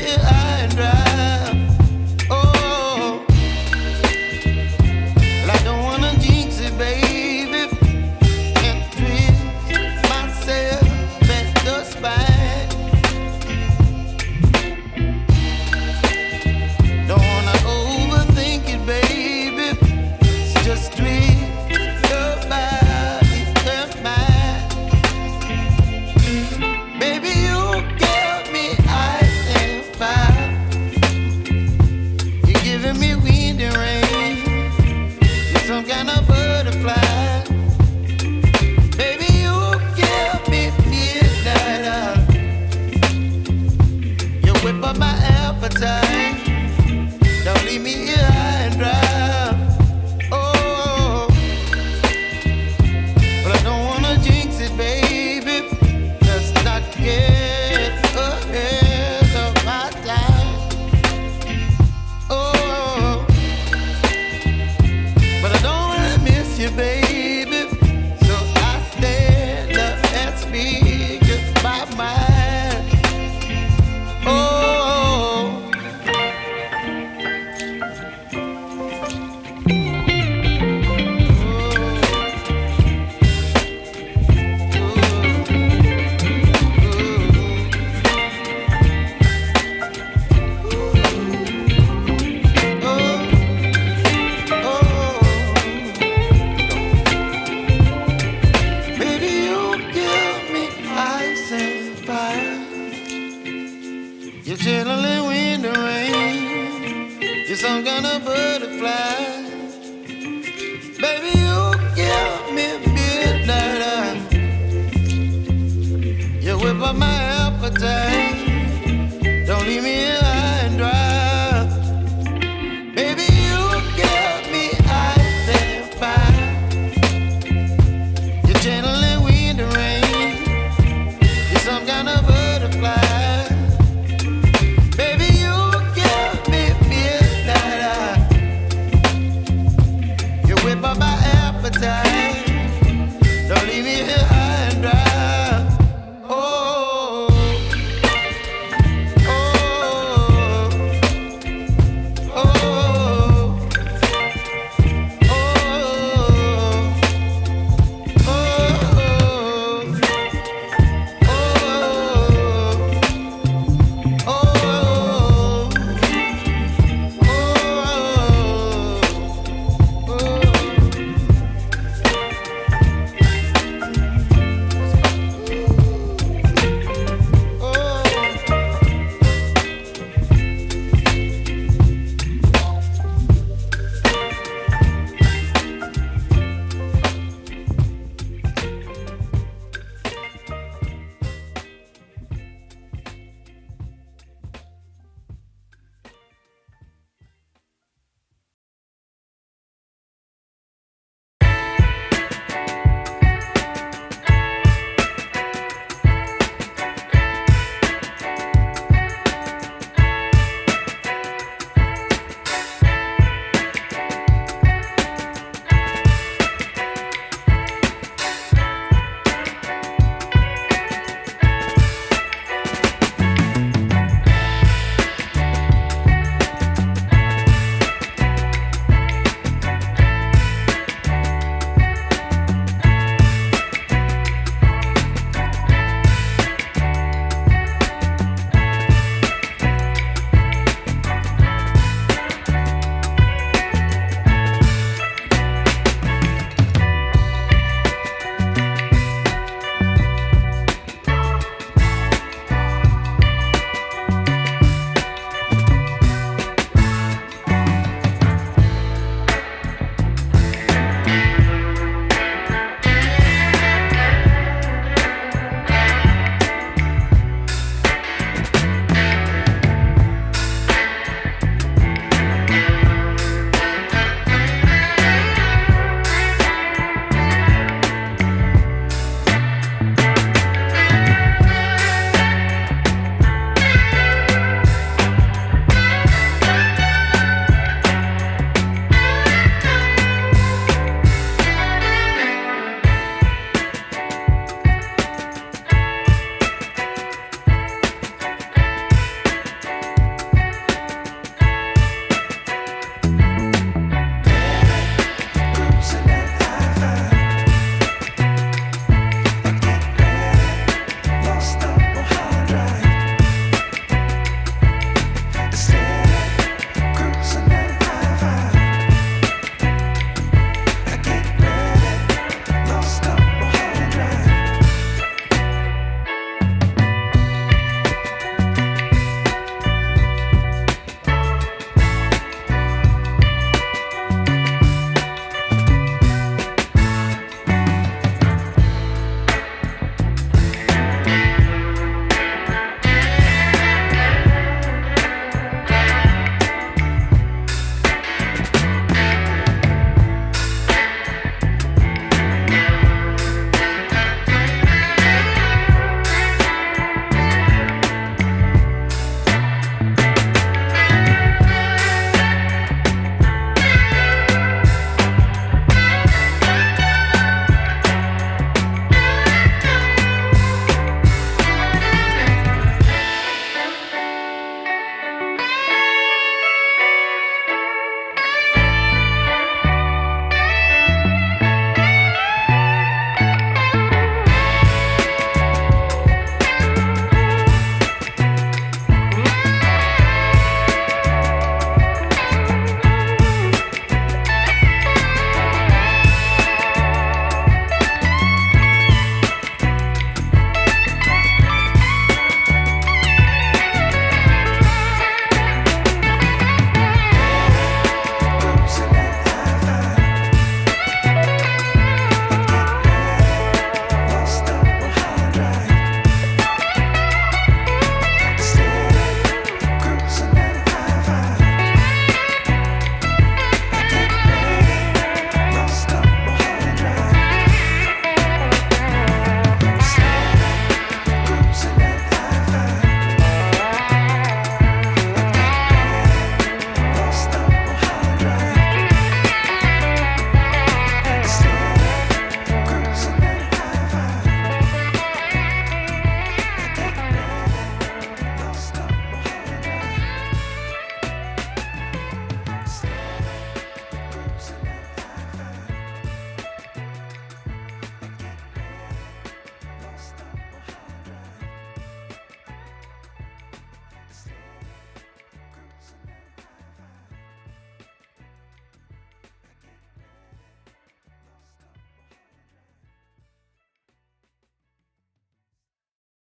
here high and dry. Oh, well, I don't wanna jinx it, baby, and twist myself at the spine. Don't wanna overthink it, baby. It's just twist your body and mine. Baby, you give me ice and fire. You're giving me wind and rain. You're some kind of butterfly. Baby, you give me midnight. You whip up my appetite. Don't leave me here high and dry. Oh, but I don't wanna jinx it, baby. Let's not get ahead of my time. Oh, but I don't wanna miss you, baby. So I stand up and speak my mind. Oh. You're chilling wind and rain. You're some kind of butterfly. Baby, you give me midnight. You whip up my appetite.